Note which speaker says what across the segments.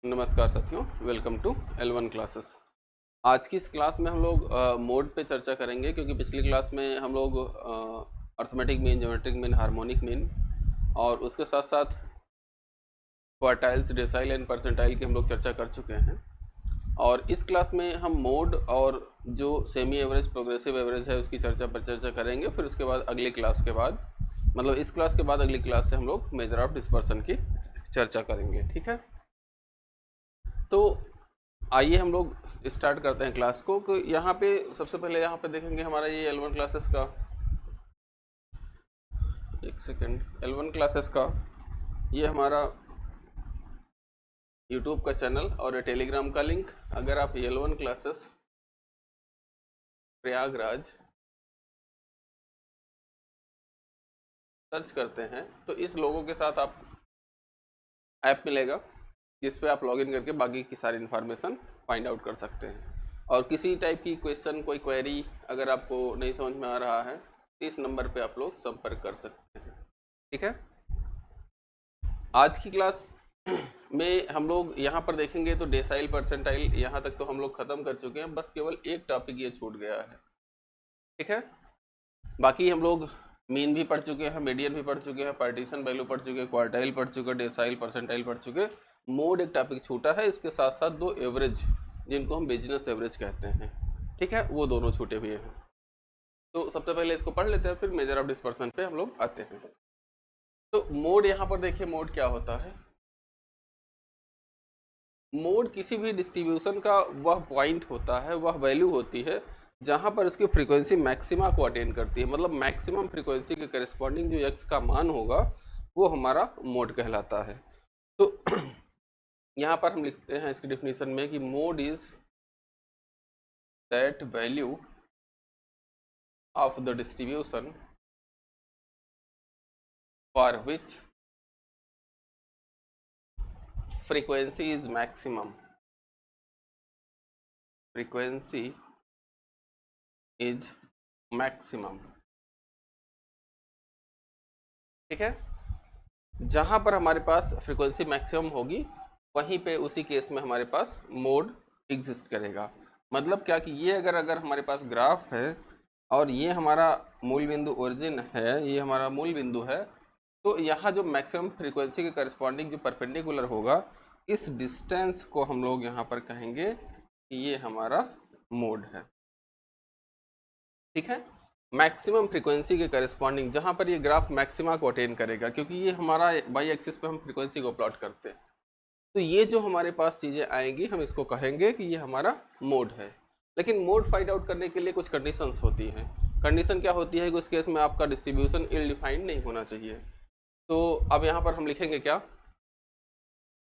Speaker 1: नमस्कार साथियों, welcome to L1 classes. आज की इस क्लास में हम लोग मोड पे चर्चा करेंगे, क्योंकि पिछली क्लास में हम लोग arithmetic mean, geometric mean, harmonic mean और उसके साथ साथ क्वार्टाइल्स, डेसाइल एंड परसेंटाइल की हम लोग चर्चा कर चुके हैं। और इस क्लास में हम मोड और जो सेमी एवरेज, प्रोग्रेसिव एवरेज है उसकी पर चर्चा करेंगे। फिर उसके बाद अगली क्लास के बाद, मतलब इस क्लास के बाद अगली क्लास से हम लोग मेजर ऑफ डिस्पर्सन की चर्चा करेंगे। ठीक है, तो आइए हम लोग स्टार्ट करते हैं क्लास को। तो यहाँ पे सबसे पहले यहाँ पे देखेंगे हमारा ये L1 क्लासेस का, एक सेकेंड, L1 क्लासेस का ये हमारा यूट्यूब का चैनल और ये टेलीग्राम का लिंक। अगर आप L1 क्लासेस प्रयागराज सर्च करते हैं तो इस लोगों के साथ आप ऐप मिलेगा, जिस पे आप लॉगिन करके बाकी की सारी इन्फॉर्मेशन फाइंड आउट कर सकते हैं। और किसी टाइप की क्वेश्चन, कोई क्वेरी अगर आपको नहीं समझ में आ रहा है, इस नंबर पे आप लोग संपर्क कर सकते हैं। ठीक है, आज की क्लास में हम लोग यहाँ पर देखेंगे तो डेसाइल, परसेंटाइल यहाँ तक तो हम लोग खत्म कर चुके हैं। बस केवल एक टॉपिक ये छूट गया है। ठीक है, बाकी हम लोग मीन भी पढ़ चुके हैं, मीडियन भी पढ़ चुके हैं, पार्टीशन वैल्यू पढ़ चुके हैं, क्वार्टाइल पढ़ चुके हैं, डेसाइल, परसेंटाइल पढ़ चुके हैं। मोड एक टॉपिक छूटा है, इसके साथ साथ दो एवरेज, जिनको हम बिजनेस एवरेज कहते हैं, ठीक है, वो दोनों छूटे हुए हैं। तो सबसे पहले इसको पढ़ लेते हैं, फिर मेजर ऑफ डिस्पर्सन पे हम लोग आते हैं। तो मोड यहाँ पर देखिए, मोड क्या होता है। मोड किसी भी डिस्ट्रीब्यूशन का वह पॉइंट होता है, वह वैल्यू होती है जहां पर उसकी फ्रीक्वेंसी मैक्सिमा को अटेन करती है। मतलब मैक्सिमम फ्रीक्वेंसी के करस्पॉन्डिंग जो एक्स का मान होगा वो हमारा मोड कहलाता है। तो यहाँ पर हम लिखते हैं इसकी डिफिनीशन में कि mode is that value of the distribution for which frequency is maximum, frequency is maximum. ठीक है, जहां पर हमारे पास फ्रीक्वेंसी मैक्सिमम होगी वहीं पे उसी केस में हमारे पास मोड एग्जिस्ट करेगा। मतलब क्या कि ये अगर हमारे पास ग्राफ है और ये हमारा मूल बिंदु ओरिजिन है, ये हमारा मूल बिंदु है, तो यहाँ जो मैक्सिमम फ्रीक्वेंसी के करस्पॉन्डिंग जो परपेंडिकुलर होगा, इस डिस्टेंस को हम लोग यहाँ पर कहेंगे कि ये हमारा मोड है। ठीक है, मैक्सिमम फ्रीक्वेंसी के करस्पॉन्डिंग जहां पर ये ग्राफ मैक्सिमा को अटेन करेगा, क्योंकि ये हमारा वाई एक्सिस पे हम फ्रीक्वेंसी को प्लॉट करते हैं। तो ये जो हमारे पास चीज़ें आएंगी हम इसको कहेंगे कि ये हमारा मोड है। लेकिन मोड फाइंड आउट करने के लिए कुछ कंडीशंस होती हैं। कंडीशन क्या होती है कि उस केस में आपका डिस्ट्रीब्यूशन इल डिफाइंड नहीं होना चाहिए। तो अब यहाँ पर हम लिखेंगे क्या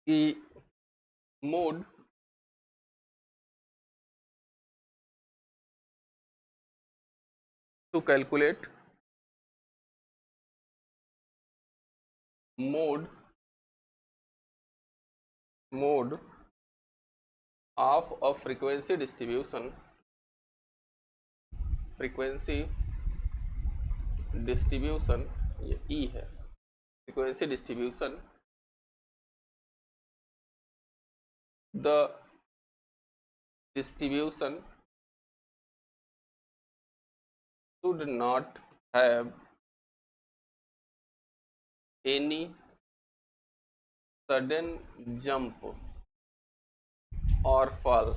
Speaker 1: कि mode to calculate mode mode of a frequency distribution, frequency distribution, ये ई है, frequency distribution, the distribution should not have any sudden jump or fall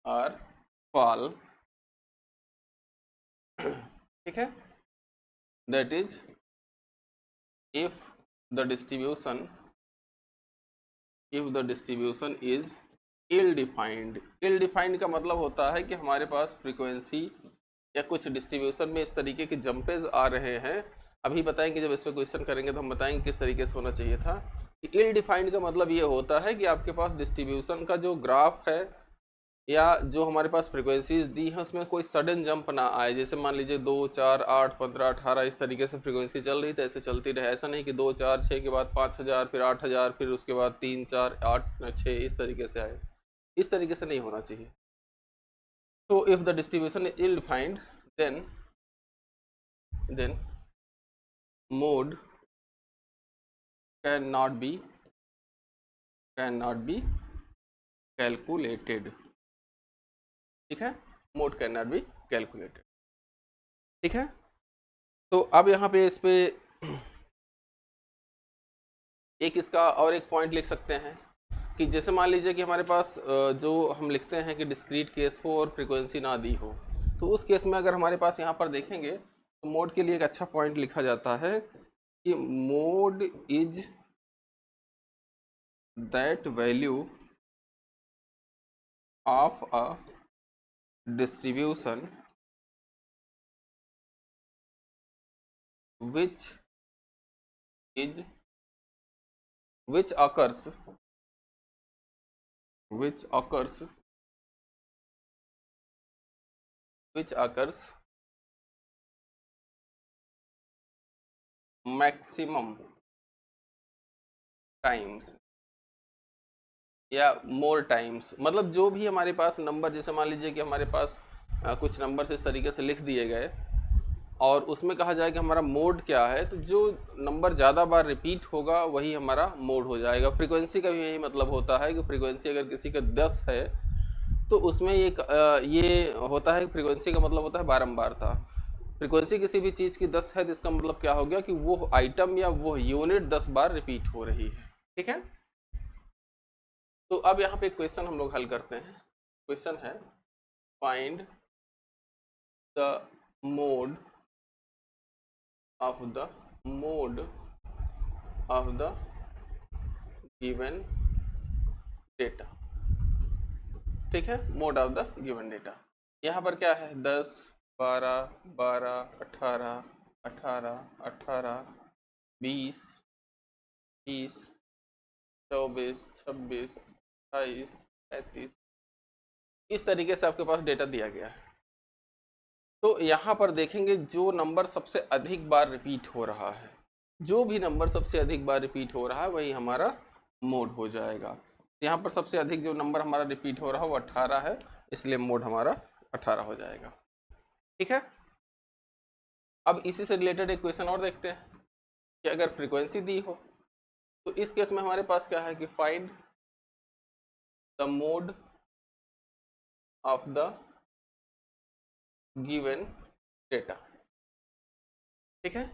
Speaker 1: or fall ठीक है, that is if the distribution is ill defined। ill defined का मतलब होता है कि हमारे पास फ्रीक्वेंसी या कुछ डिस्ट्रीब्यूशन में इस तरीके के जंपेज आ रहे हैं। अभी बताएंगे, जब इस पर क्वेश्चन करेंगे तो हम बताएंगे किस तरीके से होना चाहिए था। इल डिफाइंड का मतलब ये होता है कि आपके पास डिस्ट्रीब्यूशन का जो ग्राफ है या जो हमारे पास फ्रीक्वेंसीज दी है उसमें कोई सडन जंप ना आए। जैसे मान लीजिए 2, 4, 8, 15, 18 इस तरीके से फ्रीक्वेंसी चल रही तो ऐसे चलती रहे। ऐसा नहीं कि 2, 4, 6 के बाद 5000, फिर 8000, फिर उसके बाद 3, 4, 8, 6 इस तरीके से आए। इस तरीके से नहीं होना चाहिए। तो if the distribution is ill defined then mode cannot be can not be calculated. ठीक है, mode can not be calculated. ठीक है, तो अब यहाँ पे इस पे एक इसका और एक पॉइंट लिख सकते हैं कि जैसे मान लीजिए कि हमारे पास जो हम लिखते हैं कि डिस्क्रीट केस हो और फ्रीक्वेंसी ना दी हो, तो उस केस में अगर हमारे पास यहाँ पर देखेंगे तो मोड के लिए एक अच्छा पॉइंट लिखा जाता है कि mode is that value of a distribution which is which occurs which occurs which occurs maximum times या मोर टाइम्स। मतलब जो भी हमारे पास नंबर, जैसे मान लीजिए कि हमारे पास कुछ नंबर्स इस तरीके से लिख दिए गए और उसमें कहा जाए कि हमारा मोड क्या है, तो जो नंबर ज़्यादा बार रिपीट होगा वही हमारा मोड हो जाएगा। फ्रीक्वेंसी का भी यही मतलब होता है कि फ्रीक्वेंसी अगर किसी का 10 है तो उसमें ये होता है कि फ्रीक्वेंसी का मतलब होता है बारंबारता। फ्रीक्वेंसी किसी भी चीज़ की 10 है तो इसका मतलब क्या हो गया कि वो आइटम या वो यूनिट 10 बार रिपीट हो रही है। ठीक है, तो अब यहाँ पे एक क्वेश्चन हम लोग हल करते हैं। क्वेश्चन है find the mode of the given data. ठीक है, mode of the given data. यहाँ पर क्या है, 10, 12, 12, 18, 18, 18, 20, 30, 24, 26, 28, 35, इस तरीके से आपके पास डेटा दिया गया है। तो यहाँ पर देखेंगे जो नंबर सबसे अधिक बार रिपीट हो रहा है, जो भी नंबर सबसे अधिक बार रिपीट हो रहा है वही हमारा मोड हो जाएगा। यहाँ पर सबसे अधिक जो नंबर हमारा रिपीट हो रहा है वो 18 है, इसलिए मोड हमारा 18 हो जाएगा। ठीक है, अब इसी से रिलेटेड एक क्वेश्चन और देखते हैं कि अगर फ्रीक्वेंसी दी हो तो इस केस में हमारे पास क्या है कि find the mode of the given data. ठीक है,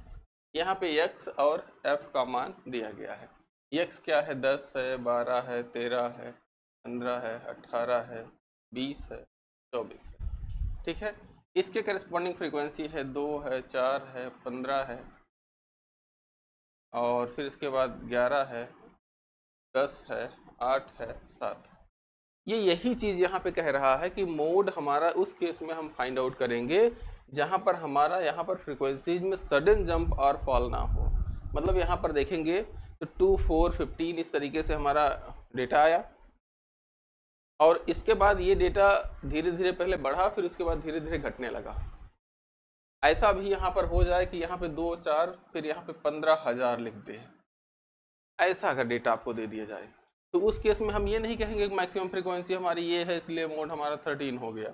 Speaker 1: यहाँ पे x और f का मान दिया गया है। x क्या है, 10 है, 12 है, 13 है, 15 है, 18 है, 20 है, 24 है। ठीक है, इसके करस्पॉन्डिंग फ्रीक्वेंसी है 2 है, 4 है, 15 है, और फिर इसके बाद 11 है, 10 है, 8 है, 7 है। ये यही चीज़ यहाँ पे कह रहा है कि मोड हमारा उस केस में हम फाइंड आउट करेंगे जहाँ पर हमारा यहाँ पर फ्रीक्वेंसीज में सडन जंप और फॉल ना हो। मतलब यहाँ पर देखेंगे तो 2, 4, 15 इस तरीके से हमारा डेटा आया और इसके बाद ये डेटा धीरे धीरे पहले बढ़ा, फिर उसके बाद धीरे धीरे घटने लगा। ऐसा भी यहाँ पर हो जाए कि यहाँ पे 2, 4, फिर यहाँ पे 15,000 लिख दे, ऐसा अगर डेटा आपको दे दिया जाए तो उस केस में हम ये नहीं कहेंगे कि मैक्सिमम फ्रीक्वेंसी हमारी ये है इसलिए मोड हमारा 13 हो गया।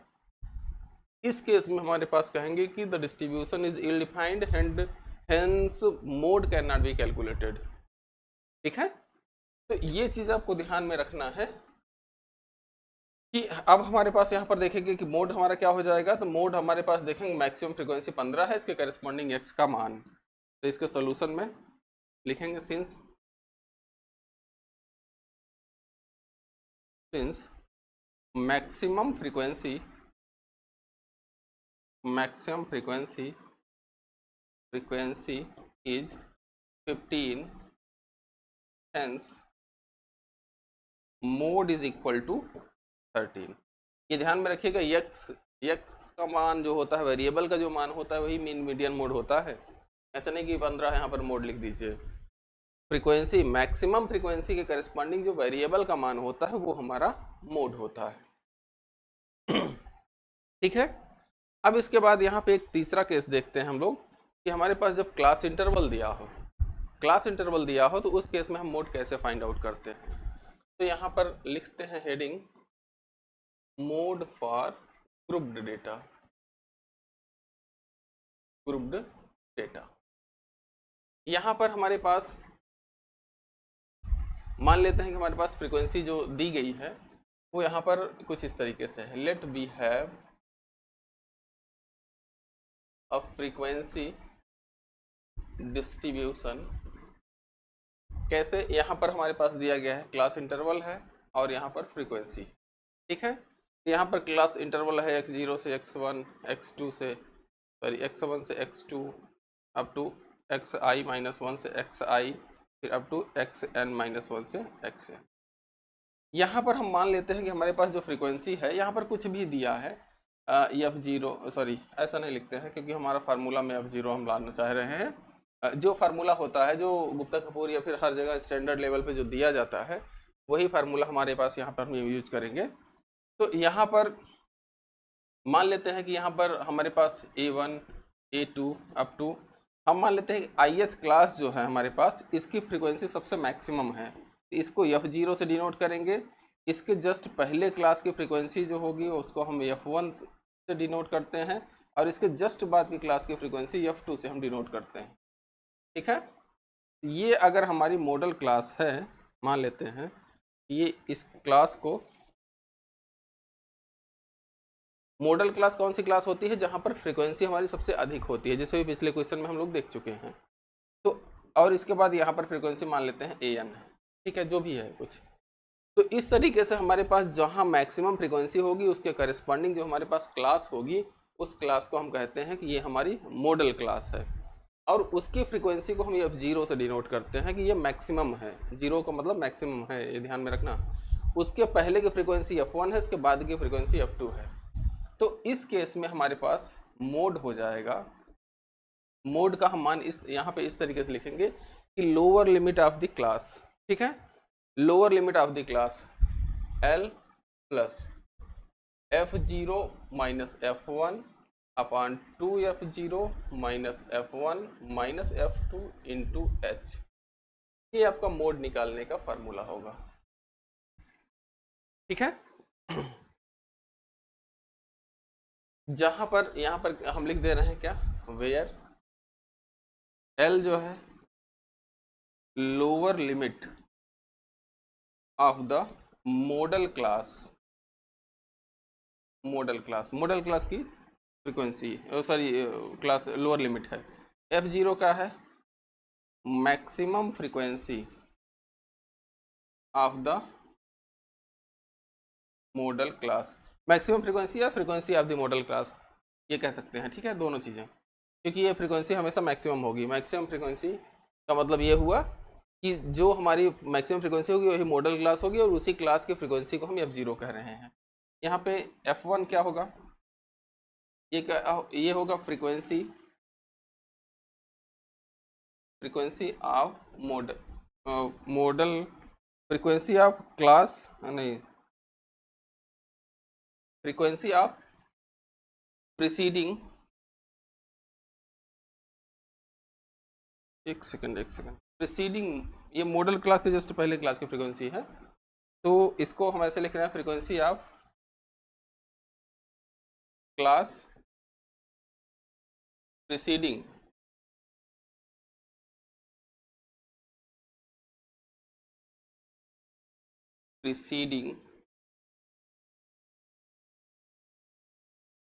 Speaker 1: इस केस में हमारे पास कहेंगे कि the distribution is ill defined and hence mode can not be calculated. ठीक है, तो ये चीज आपको ध्यान में रखना है कि अब हमारे पास यहाँ पर देखेंगे कि मोड हमारा क्या हो जाएगा। तो मोड हमारे पास देखेंगे मैक्सिमम फ्रीक्वेंसी 15 है, इसके करस्पॉन्डिंग एक्स का मान। तो इसके सोल्यूशन में लिखेंगे since maximum frequency is 15, hence mode is equal to 13। ये ध्यान में रखिएगा, यक्स का मान जो होता है, वेरिएबल का जो मान होता है वही मीन मीडियन मोड होता है। ऐसा नहीं कि 15 यहाँ पर मोड लिख दीजिए। फ्रीक्वेंसी, मैक्सिमम फ्रीक्वेंसी के करस्पॉन्डिंग जो वेरिएबल का मान होता है वो हमारा मोड होता है। ठीक है, अब इसके बाद यहाँ पे एक तीसरा केस देखते हैं हम लोग कि हमारे पास जब क्लास इंटरवल दिया हो तो उस केस में हम मोड कैसे फाइंड आउट करते हैं। तो यहाँ पर लिखते हैं heading mode for grouped data. यहाँ पर हमारे पास मान लेते हैं कि हमारे पास फ्रीक्वेंसी जो दी गई है वो यहाँ पर कुछ इस तरीके से है। Let we have a frequency distribution. कैसे, यहाँ पर हमारे पास दिया गया है क्लास इंटरवल है और यहाँ पर फ्रीक्वेंसी, ठीक है। यहाँ पर क्लास इंटरवल है x0 से x1, x2 से x1 से x2 अप टू xi-1 से xi, फिर अप टू xn-1 से xn। यहाँ पर हम मान लेते हैं कि हमारे पास जो फ्रीक्वेंसी है यहाँ पर कुछ भी दिया है f0, सॉरी ऐसा नहीं लिखते हैं क्योंकि हमारा फार्मूला में f0 हम लाना चाह रहे हैं। जो फार्मूला होता है, जो गुप्ता कपूर या फिर हर जगह स्टैंडर्ड लेवल पे जो दिया जाता है, वही फार्मूला हमारे पास यहाँ पर हम यूज करेंगे। तो यहाँ पर मान लेते हैं कि यहाँ पर हमारे पास A1, A2 अप टू, हम मान लेते हैं कि ith क्लास जो है हमारे पास, इसकी फ्रीक्वेंसी सबसे मैक्सिमम है, इसको f0 से डिनोट करेंगे। इसके जस्ट पहले क्लास की फ्रीक्वेंसी जो होगी उसको हम f1 से डिनोट करते हैं, और इसके जस्ट बाद की क्लास की फ्रीक्वेंसी f2 से हम डिनोट करते हैं, ठीक है। ये अगर हमारी मॉडल क्लास है, मान लेते हैं ये इस क्लास को, मॉडल क्लास कौन सी क्लास होती है जहां पर फ्रीक्वेंसी हमारी सबसे अधिक होती है, जैसे भी पिछले क्वेश्चन में हम लोग देख चुके हैं। तो और इसके बाद यहाँ पर फ्रीक्वेंसी मान लेते हैं an, ठीक है, जो भी है कुछ। तो इस तरीके से हमारे पास जहाँ मैक्सिमम फ्रीक्वेंसी होगी उसके करस्पॉन्डिंग जो हमारे पास क्लास होगी, उस क्लास को हम कहते हैं कि ये हमारी मॉडल क्लास है, और उसकी फ्रीक्वेंसी को हम f0 से डिनोट करते हैं कि ये मैक्सिमम है। 0 का मतलब मैक्सिमम है, ये ध्यान में रखना। उसके पहले की फ्रीक्वेंसी f1 है, इसके बाद की फ्रीक्वेंसी f2 है। तो इस केस में हमारे पास मोड हो जाएगा। मोड का हम मान इस यहाँ पे इस तरीके से लिखेंगे कि lower limit of the class, ठीक है, lower limit of the class L plus f0 minus f1 upon 2f0 minus f1 minus f2 into h। ये आपका मोड निकालने का फार्मूला होगा, ठीक है। जहां पर यहाँ पर हम लिख दे रहे हैं क्या, वेयर L जो है lower limit of the modal class, modal class की frequency, sorry class lower limit है। f0 का है maximum frequency of the modal class, maximum frequency या frequency of the modal class, ये कह सकते हैं, ठीक है, दोनों चीज़ें, क्योंकि ये फ्रीक्वेंसी हमेशा मैक्सिमम होगी। मैक्सिमम फ्रीक्वेंसी का मतलब ये हुआ कि जो हमारी मैक्सिमम फ्रीक्वेंसी होगी वही मॉडल क्लास होगी, और उसी क्लास की फ्रीक्वेंसी को हम f0 कह रहे हैं। यहाँ पे f1 क्या होगा, ये होगा frequency of model frequency of class, नहीं, फ्रीक्वेंसी ऑफ प्रीसीडिंग, एक सेकंड, प्रीसीडिंग, ये मॉडल क्लास के जस्ट पहले क्लास की फ्रीक्वेंसी है, तो इसको हम ऐसे लिख रहे हैं frequency of class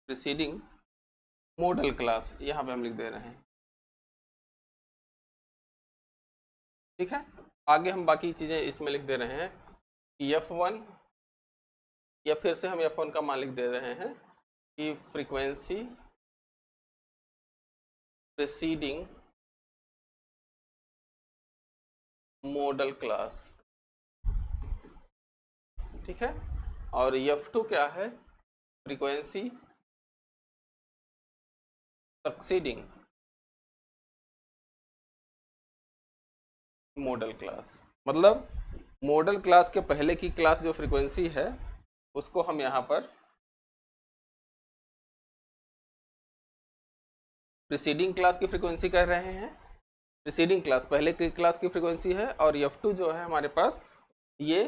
Speaker 1: preceding model class, यहाँ पे हम लिख दे रहे हैं, ठीक है। आगे हम बाकी चीजें इसमें लिख दे रहे हैं कि f1, या फिर से हम f1 का मान लिख दे रहे हैं कि फ्रीक्वेंसी प्रीसीडिंग मॉडल क्लास, ठीक है। और f2 क्या है, फ्रीक्वेंसी सक्सीडिंग मॉडल क्लास, मतलब मॉडल क्लास के पहले की क्लास जो फ्रीक्वेंसी है उसको हम यहाँ पर प्रीसीडिंग क्लास की फ्रीक्वेंसी कह रहे हैं। प्रीसीडिंग क्लास पहले की क्लास की फ्रीक्वेंसी है, और f2 जो है हमारे पास ये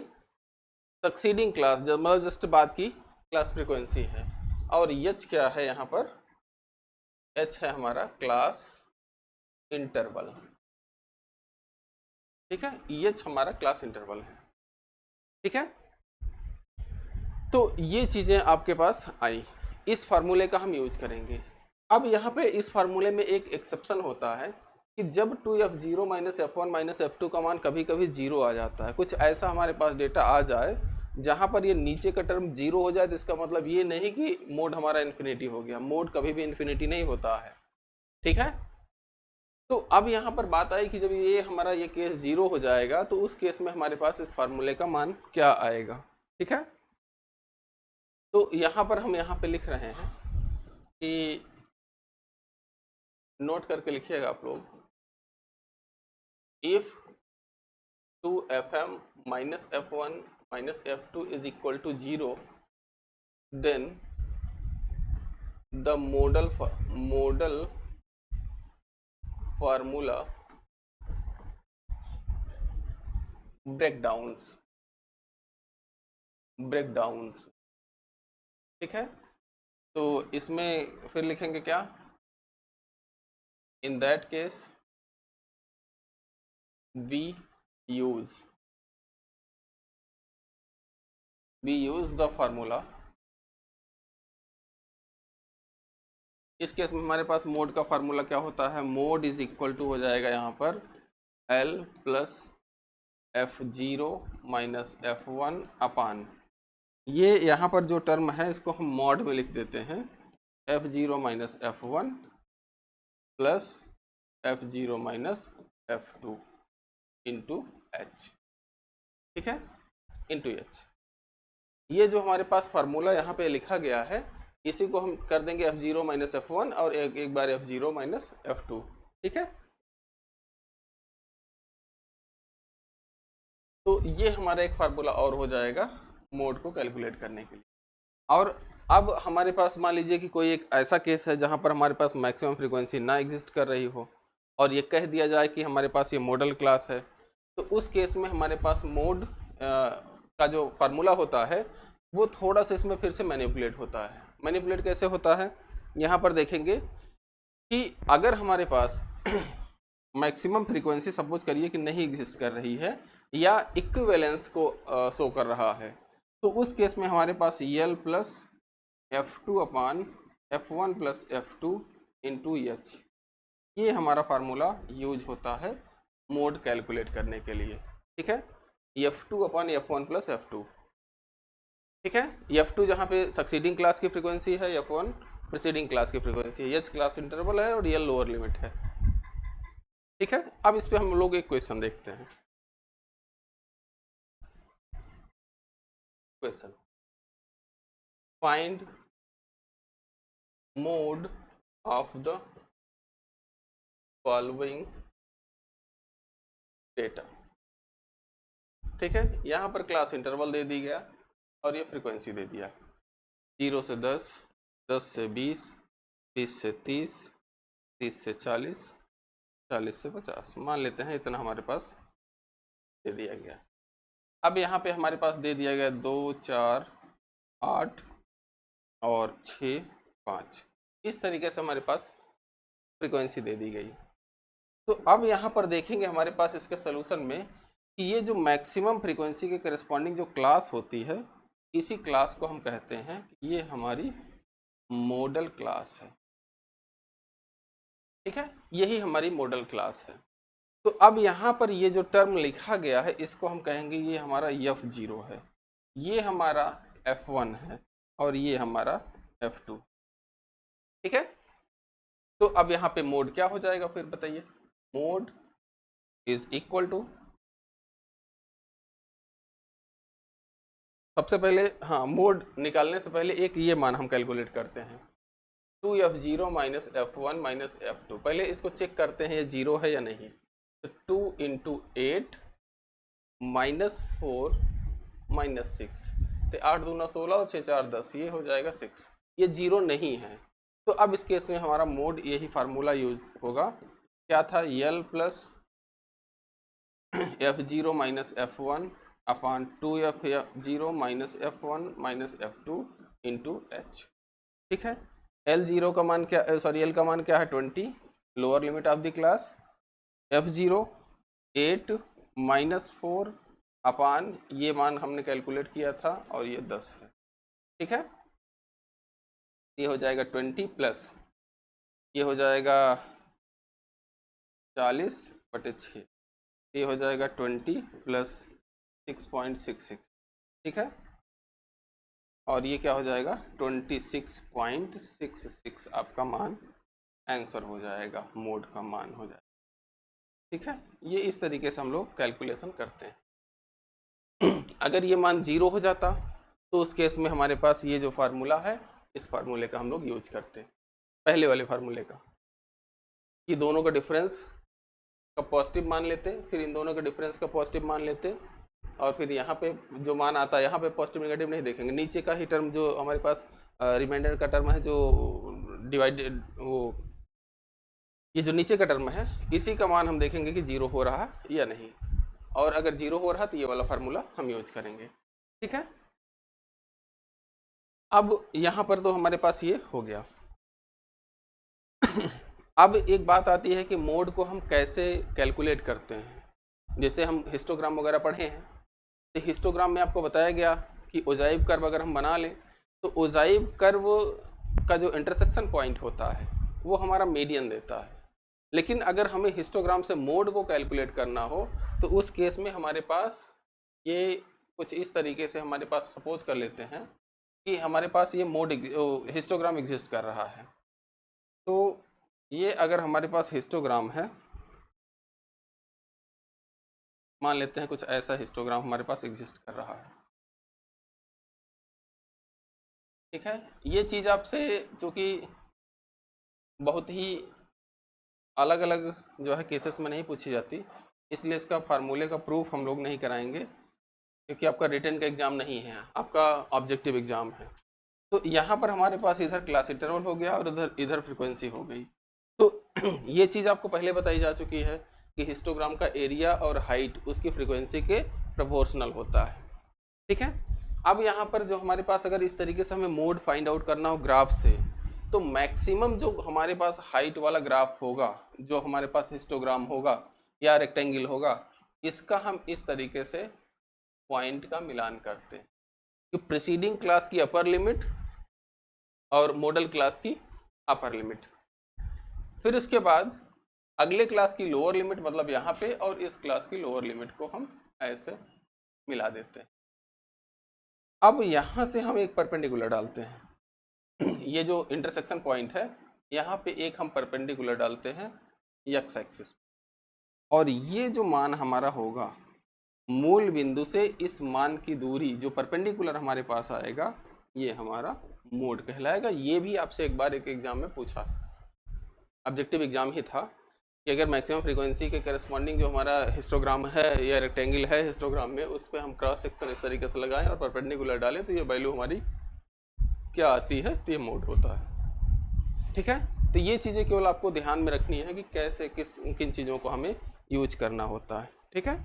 Speaker 1: सक्सीडिंग क्लास, मतलब जस्ट बाद की क्लास फ्रीक्वेंसी है। और h क्या है यहाँ पर, h है हमारा क्लास इंटरवल, ठीक है, EH हमारा क्लास इंटरवल है। ठीक है, तो ये चीजें आपके पास आई, इस फार्मूले का हम यूज करेंगे। अब यहाँ पे इस फार्मूले में एक एक्सेप्शन होता है कि जब 2f0 minus f1 minus f2 का मान कभी कभी जीरो आ जाता है, कुछ ऐसा हमारे पास डेटा आ जाए जहां पर ये नीचे का टर्म जीरो हो जाए, तो इसका मतलब ये नहीं कि मोड हमारा इन्फिनिटी हो गया, मोड कभी भी इन्फिनिटी नहीं होता है। ठीक है, तो अब यहाँ पर बात आई कि जब ये हमारा ये केस जीरो हो जाएगा तो उस केस में हमारे पास इस फार्मूले का मान क्या आएगा। ठीक है, तो यहाँ पर हम यहाँ पे लिख रहे हैं कि नोट करके लिखिएगा आप लोग, if 2fm minus f1 minus f2 is equal to 0, then the modal formula breakdowns। ठीक है, तो इसमें फिर लिखेंगे क्या, in that case we use the formula। इस केस में हमारे पास मोड का फार्मूला क्या होता है, मोड इज इक्वल टू हो जाएगा यहाँ पर L plus f0 minus f1 अपान, ये यहाँ पर जो टर्म है इसको हम मॉड में लिख देते हैं, f0 minus f1 plus f0 minus f2 into h। ठीक है, इंटू h। ये जो हमारे पास फार्मूला यहाँ पे लिखा गया है इसी को हम कर देंगे f0 माइनस f1 और एक बार f0 माइनस f2। ठीक है, तो ये हमारा एक फार्मूला और हो जाएगा मोड को कैलकुलेट करने के लिए। और अब हमारे पास मान लीजिए कि कोई एक ऐसा केस है जहां पर हमारे पास मैक्सिमम फ्रीक्वेंसी ना एग्जिस्ट कर रही हो और ये कह दिया जाए कि हमारे पास ये मॉडल क्लास है, तो उस केस में हमारे पास मोड का जो फार्मूला होता है वो थोड़ा सा इसमें फिर से मैनिपुलेट होता है। मैनिपुलेट कैसे होता है, यहाँ पर देखेंगे कि अगर हमारे पास मैक्सिमम फ्रीक्वेंसी सपोज करिए कि नहीं एग्जिस्ट कर रही है या इक्विवेलेंस को शो कर रहा है, तो उस केस में हमारे पास L प्लस f2 अपान f1 plus f2 into H, ये हमारा फार्मूला यूज होता है मोड कैलकुलेट करने के लिए। ठीक है, f2 अपान f1 प्लस f2। ठीक है, f2 जहाँ पे सक्सीडिंग क्लास की फ्रीक्वेंसी है, f1 प्रीसीडिंग क्लास की फ्रीक्वेंसी है, h क्लास इंटरवल है और L लोअर लिमिट है। ठीक है, अब इस पे हम लोग एक क्वेश्चन देखते हैं। Question, find mode of the following data. ठीक है, यहाँ पर क्लास इंटरवल दे दी गया और ये फ्रीक्वेंसी दे दिया, 0 से 10, 10 से 20, 20 से 30, 30 से 40, 40 से 50, मान लेते हैं इतना हमारे पास दे दिया गया। अब यहाँ पे हमारे पास दे दिया गया 2, 4, 8 और 6, 5, इस तरीके से हमारे पास फ्रीक्वेंसी दे दी गई। तो अब यहाँ पर देखेंगे हमारे पास इसके सोल्यूशन में कि ये जो मैक्सिमम फ्रीक्वेंसी के करस्पॉन्डिंग जो क्लास होती है, इसी क्लास को हम कहते हैं कि ये हमारी मॉडल क्लास है। ठीक है, यही हमारी मॉडल क्लास है। तो अब यहाँ पर ये जो टर्म लिखा गया है इसको हम कहेंगे ये हमारा f0 है, ये हमारा f1 है और ये हमारा f2। ठीक है, तो अब यहाँ पे मोड क्या हो जाएगा फिर बताइए, मोड इज इक्वल टू, सबसे पहले हाँ मोड निकालने से पहले एक ये मान हम कैलकुलेट करते हैं, 2f0 minus f1 minus f2। पहले इसको चेक करते हैं ये जीरो है या नहीं, तो 2 इंटू 8 माइनस 4 माइनस 6, तो 8 दूना 16 और 6 4 10, ये हो जाएगा 6, ये जीरो नहीं है। तो अब इस केस में हमारा मोड यही फार्मूला यूज होगा, क्या था, L plus f0 minus f1 अपान 2f0 minus f1 minus f2 into h। ठीक है, L0 का मान क्या, सॉरी L का मान क्या है 20, lower limit of the class, f0 8 -4 अपान ये मान हमने कैलकुलेट किया था और ये 10 है। ठीक है, ये हो जाएगा 20 प्लस ये हो जाएगा 40/6, ये हो जाएगा 20 प्लस 6.66। ठीक है, और ये क्या हो जाएगा 26.66 आपका मान आंसर हो जाएगा, मोड का मान हो जाएगा। ठीक है, ये इस तरीके से हम लोग कैलकुलेशन करते हैं। अगर ये मान 0 हो जाता तो उस केस में हमारे पास ये जो फार्मूला है, इस फार्मूले का हम लोग यूज करते हैं, पहले वाले फार्मूले का, कि दोनों का डिफरेंस का पॉजिटिव मान लेते, फिर इन दोनों का डिफरेंस का पॉजिटिव मान लेते, और फिर यहाँ पे जो मान आता है, यहाँ पे पॉजिटिव नेगेटिव नहीं देखेंगे, नीचे का ही टर्म जो हमारे पास रिमाइंडर का टर्म है, जो डिवाइडेड वो ये जो नीचे का टर्म है, इसी का मान हम देखेंगे कि 0 हो रहा है या नहीं, और अगर 0 हो रहा तो ये वाला फार्मूला हम यूज करेंगे। ठीक है, अब यहाँ पर तो हमारे पास ये हो गया। अब एक बात आती है कि मोड को हम कैसे कैलकुलेट करते हैं। जैसे हम हिस्टोग्राम वगैरह पढ़े हैं, तो हिस्टोग्राम में आपको बताया गया कि ओजाइव कर्व अगर हम बना लें तो ओजाइव कर्व का जो इंटरसेक्शन पॉइंट होता है वो हमारा मीडियन देता है। लेकिन अगर हमें हिस्टोग्राम से मोड को कैलकुलेट करना हो तो उस केस में हमारे पास ये कुछ इस तरीके से हमारे पास सपोज कर लेते हैं कि हमारे पास ये मोड हिस्टोग्राम एग्जिस्ट कर रहा है। तो ये अगर हमारे पास हिस्टोग्राम है, मान लेते हैं कुछ ऐसा हिस्टोग्राम हमारे पास एग्जिस्ट कर रहा है। ठीक है, ये चीज़ आपसे चूँकि बहुत ही अलग अलग जो है केसेस में नहीं पूछी जाती, इसलिए इसका फार्मूले का प्रूफ हम लोग नहीं कराएंगे, क्योंकि आपका रिटन का एग्ज़ाम नहीं है, आपका ऑब्जेक्टिव एग्ज़ाम है। तो यहाँ पर हमारे पास इधर क्लास इंटरवल हो गया और इधर इधर फ्रीक्वेंसी हो गई। तो ये चीज़ आपको पहले बताई जा चुकी है कि हिस्टोग्राम का एरिया और हाइट उसकी फ्रीक्वेंसी के प्रोपोर्शनल होता है। ठीक है, अब यहाँ पर जो हमारे पास अगर इस तरीके से हमें मोड फाइंड आउट करना हो ग्राफ से, तो मैक्सिमम जो हमारे पास हाइट वाला ग्राफ होगा, जो हमारे पास हिस्टोग्राम होगा या रेक्टेंगल होगा, इसका हम इस तरीके से पॉइंट का मिलान करते हैं कि प्रीसीडिंग क्लास की अपर लिमिट और मॉडल क्लास की अपर लिमिट, फिर उसके बाद अगले क्लास की लोअर लिमिट मतलब यहाँ पे, और इस क्लास की लोअर लिमिट को हम ऐसे मिला देते हैं। अब यहाँ से हम एक परपेंडिकुलर डालते हैं। ये जो इंटरसेक्शन पॉइंट है, यहाँ पे एक हम परपेंडिकुलर डालते हैं एक्स एक्सिस, और ये जो मान हमारा होगा मूल बिंदु से इस मान की दूरी जो परपेंडिकुलर हमारे पास आएगा, ये हमारा मोड कहलाएगा। ये भी आपसे एक बार एक एग्जाम में पूछा, ऑब्जेक्टिव एग्जाम ही था, कि अगर मैक्सिमम फ्रीक्वेंसी के करस्पॉन्डिंग जो हमारा हिस्टोग्राम है या रेक्टेंगल है हिस्टोग्राम में, उस पर हम क्रॉस सेक्शन इस तरीके से लगाएं और परपेंडिकुलर डालें तो ये वैल्यू हमारी क्या आती है, तो ये मोड होता है। ठीक है, तो ये चीज़ें केवल आपको ध्यान में रखनी है कि कैसे किन चीज़ों को हमें यूज करना होता है। ठीक है,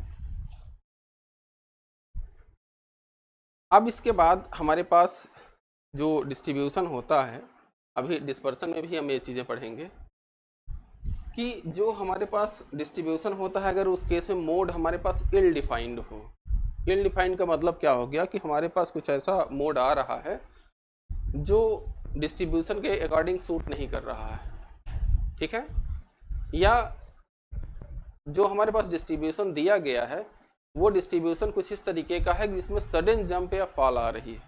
Speaker 1: अब इसके बाद हमारे पास जो डिस्ट्रीब्यूशन होता है, अभी डिस्पर्सन में भी हम ये चीज़ें पढ़ेंगे कि जो हमारे पास डिस्ट्रीब्यूशन होता है, अगर उस केस में मोड हमारे पास इल डिफाइंड हो। इल डिफाइंड का मतलब क्या हो गया कि हमारे पास कुछ ऐसा मोड आ रहा है जो डिस्ट्रीब्यूशन के अकॉर्डिंग सूट नहीं कर रहा है। ठीक है, या जो हमारे पास डिस्ट्रीब्यूशन दिया गया है वो डिस्ट्रीब्यूशन कुछ इस तरीके का है जिसमें सडन जंप या फॉल आ रही है,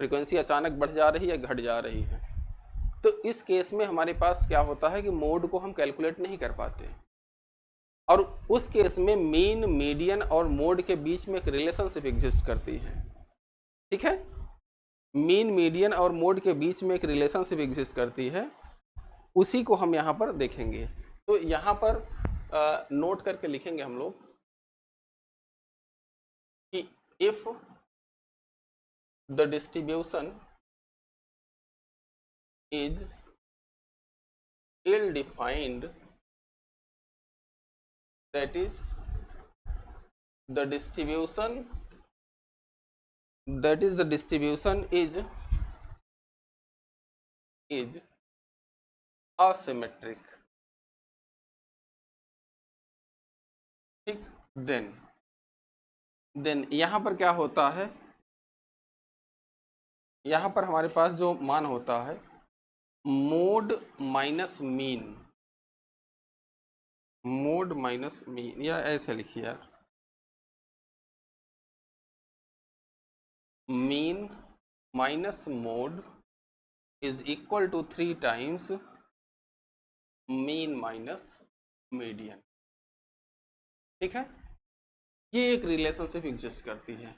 Speaker 1: फ्रीक्वेंसी अचानक बढ़ जा रही है या घट जा रही है। तो इस केस में हमारे पास क्या होता है कि मोड को हम कैलकुलेट नहीं कर पाते, और उस केस में मीन, मीडियन और मोड के बीच में एक रिलेशनशिप एग्जिस्ट करती है। ठीक है, मीन, मीडियन और मोड के बीच में एक रिलेशनशिप एग्जिस्ट करती है, उसी को हम यहाँ पर देखेंगे। तो यहाँ पर नोट करके लिखेंगे हम लोग कि if the distribution is ill defined, that is the distribution is asymmetric। ठीक, देन यहाँ पर क्या होता है, यहाँ पर हमारे पास जो मान होता है mode minus mean, mode minus mean, या ऐसे लिखिए यार, mean minus mode is equal to 3 times mean minus median. ठीक है, ये एक रिलेशनशिप एग्जिस्ट करती है।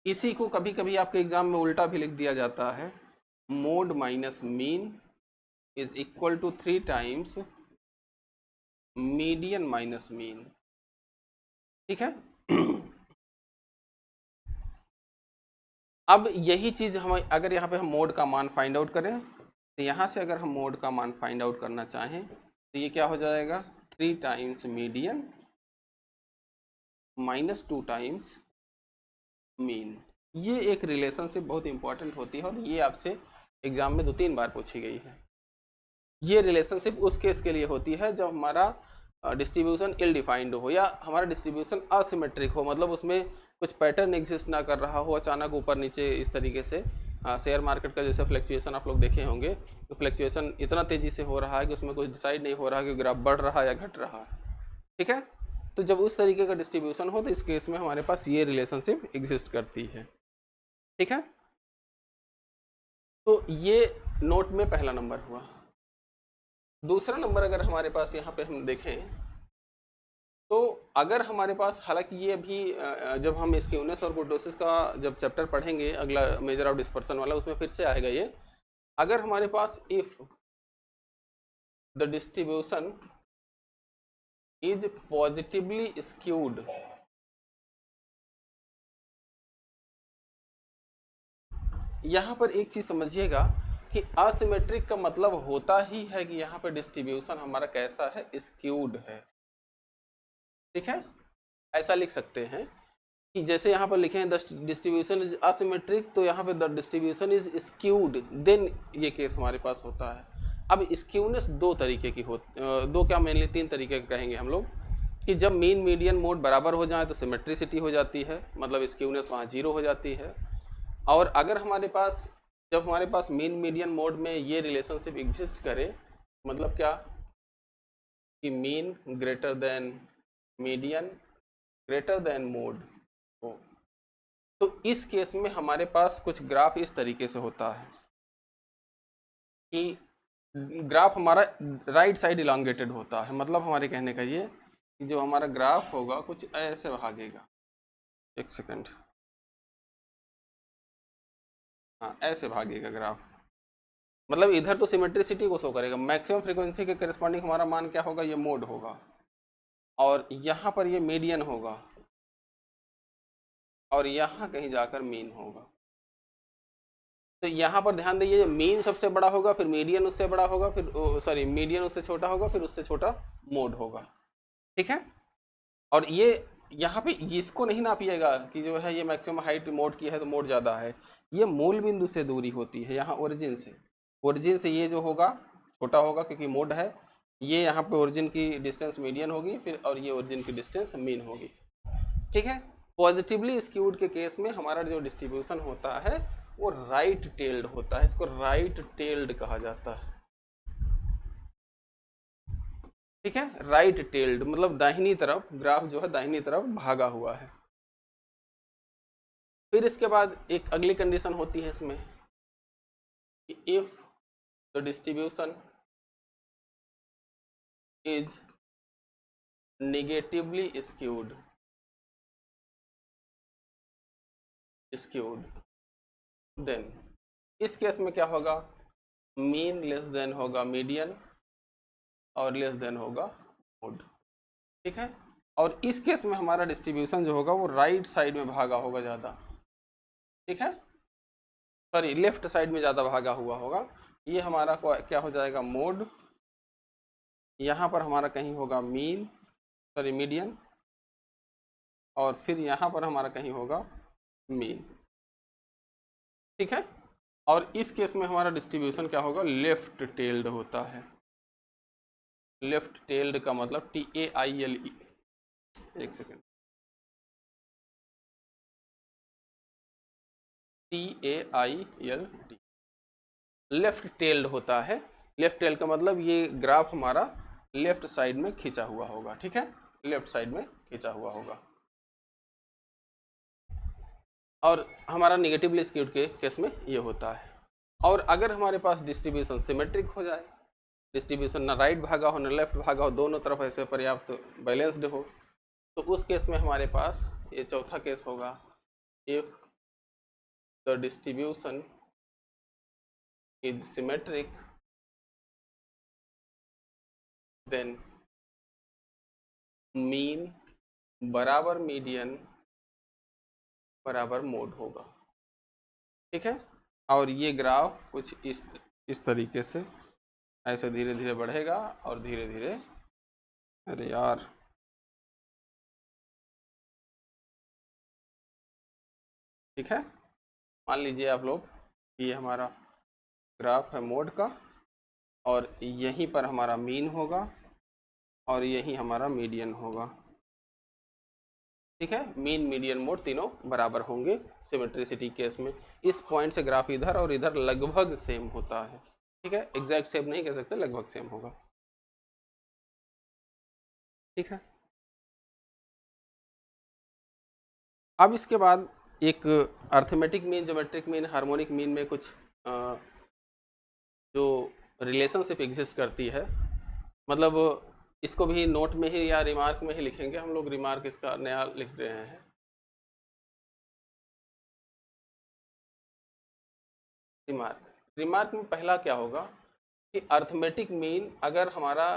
Speaker 1: इसी को कभी कभी आपके एग्जाम में उल्टा भी लिख दिया जाता है, mode minus mean is equal to 3 times median minus mean. ठीक है, अब यही चीज हम अगर यहाँ पे हम मोड का मान फाइंड आउट करें, तो यहाँ से अगर हम मोड का मान फाइंड आउट करना चाहें तो ये क्या हो जाएगा, 3 times median minus 2 times mean. ये एक रिलेशनशिप बहुत इंपॉर्टेंट होती है और ये आपसे एग्जाम में 2-3 बार पूछी गई है। ये रिलेशनशिप उस केस के लिए होती है जब हमारा डिस्ट्रीब्यूशन इल डिफाइंड हो या हमारा डिस्ट्रीब्यूशन असिमेट्रिक हो, मतलब उसमें कुछ पैटर्न एग्जिस्ट ना कर रहा हो, अचानक ऊपर नीचे इस तरीके से। शेयर मार्केट का जैसे फ्लक्चुएशन आप लोग देखे होंगे, तो फ्लक्चुएशन इतना तेजी से हो रहा है कि उसमें कुछ डिसाइड नहीं हो रहा कि ग्राफ बढ़ रहा है या घट रहा है। ठीक है, तो जब उस तरीके का डिस्ट्रीब्यूशन हो तो इस केस में हमारे पास ये रिलेशनशिप एग्जिस्ट करती है। ठीक है, तो ये नोट में पहला नंबर हुआ। दूसरा नंबर अगर हमारे पास यहाँ पे हम देखें तो अगर हमारे पास, हालांकि ये अभी जब हम स्क्यूनेस और कुर्टोसिस का जब चैप्टर पढ़ेंगे अगला मेजर ऑफ डिस्पर्सन वाला, उसमें फिर से आएगा ये। अगर हमारे पास if the distribution is positively skewed, यहाँ पर एक चीज समझिएगा कि असिमेट्रिक का मतलब होता ही है कि यहाँ पर डिस्ट्रीब्यूशन हमारा कैसा है, स्क्यूड है। ठीक है, ऐसा लिख सकते हैं कि जैसे यहाँ पर लिखे हैं द डिस्ट्रीब्यूशन इज असिमेट्रिक, तो यहाँ पे the distribution is skewed, then ये केस हमारे पास होता है। अब स्क्यूनेस दो तरीके की दो क्या मेनली 3 तरीके के कहेंगे हम लोग, कि जब मीन मीडियन मोड बराबर हो जाए तो सिमेट्रिसिटी हो जाती है, मतलब स्क्यूनेस वहाँ 0 हो जाती है। और अगर हमारे पास जब हमारे पास मीन मीडियन मोड में ये रिलेशनशिप एग्जिस्ट करे, मतलब क्या कि mean greater than median greater than mode हो, तो इस केस में हमारे पास कुछ ग्राफ इस तरीके से होता है कि ग्राफ हमारा राइट साइड इलांगेटेड होता है। मतलब हमारे कहने का ये कि जो हमारा ग्राफ होगा कुछ ऐसे भागेगा, एक सेकंड, हाँ ऐसे भागेगा ग्राफ। मतलब इधर तो सिमेट्रिसिटी को शो करेगा, मैक्सिमम फ्रीक्वेंसी के करस्पॉन्डिंग हमारा मान क्या होगा, ये मोड होगा, और यहाँ पर ये मीडियन होगा, और यहाँ कहीं जाकर मीन होगा। तो यहाँ पर ध्यान दीजिए, मीन सबसे बड़ा होगा, फिर मीडियन उससे बड़ा होगा, फिर सॉरी मीडियन उससे छोटा होगा, फिर उससे छोटा मोड होगा। ठीक है, और ये यहाँ पे इसको नहीं नापिएगा कि जो है ये मैक्सिमम हाइट मोड की है तो मोड ज़्यादा है, ये मूल बिंदु से दूरी होती है, यहाँ ओरिजिन से ये जो होगा छोटा होगा क्योंकि मोड है, ये यहाँ पे ओरिजिन की डिस्टेंस मीडियन होगी, फिर और ये ओरिजिन की डिस्टेंस मीन होगी। ठीक है, पॉजिटिवली स्क्यूड के केस में हमारा जो डिस्ट्रीब्यूशन होता है वो राइट टेल्ड होता है, इसको राइट टेल्ड कहा जाता है। ठीक है, राइट टेल्ड मतलब दाहिनी तरफ, ग्राफ जो है दाहिनी तरफ भागा हुआ है। फिर इसके बाद एक अगली कंडीशन होती है इसमें कि if the distribution is negatively skewed then इस केस में क्या होगा, मीन लेस देन होगा मीडियन और लेस देन होगा मोड। ठीक है, और इस केस में हमारा डिस्ट्रीब्यूशन जो होगा वो राइट साइड में भागा होगा ज़्यादा। ठीक है, सॉरी लेफ्ट साइड में ज़्यादा भागा हुआ होगा, ये हमारा क्या हो जाएगा, मोड। यहाँ पर हमारा कहीं होगा मीन सॉरी मीडियन, और फिर यहाँ पर हमारा कहीं होगा मीन। ठीक है, और इस केस में हमारा डिस्ट्रीब्यूशन क्या होगा, लेफ्ट टेल्ड होता है। लेफ्ट टेल्ड का मतलब TAILE, एक सेकेंड, TAILD, लेफ्ट टेल्ड होता है। लेफ्ट टेल का मतलब ये ग्राफ हमारा लेफ्ट साइड में खींचा हुआ होगा, ठीक है, लेफ्ट साइड में खींचा हुआ होगा। और हमारा निगेटिवली स्क्यूड के केस में ये होता है। और अगर हमारे पास डिस्ट्रीब्यूशन सिमेट्रिक हो जाए, डिस्ट्रीब्यूशन ना राइट भागा हो ना लेफ्ट भागा हो, दोनों तरफ ऐसे पर्याप्त बैलेंस्ड हो, तो उस केस में हमारे पास ये चौथा केस होगा, if the distribution is symmetric then mean बराबर मीडियन बराबर मोड होगा, ठीक है। और ये ग्राफ कुछ इस तरीके से ऐसे धीरे धीरे बढ़ेगा और धीरे धीरे, अरे यार ठीक है, मान लीजिए आप लोग ये हमारा ग्राफ है मोड का, और यहीं पर हमारा मीन होगा और यहीं हमारा मीडियन होगा, ठीक है। मीन मीडियन मोड तीनों बराबर होंगे सिमेट्रिसिटी केस में। इस पॉइंट से ग्राफ इधर और इधर लगभग सेम होता है, ठीक है, एग्जैक्ट सेम नहीं कह सकते, लगभग सेम होगा, ठीक है। अब इसके बाद एक arithmetic mean, geometric mean, harmonic mean में कुछ जो रिलेशनशिप एग्जिस्ट करती है, मतलब इसको भी नोट में ही या रिमार्क में ही लिखेंगे हम लोग, रिमार्क इसका नया लिख रहे हैं। रिमार्क में पहला क्या होगा कि अर्थमेटिक मीन, अगर हमारा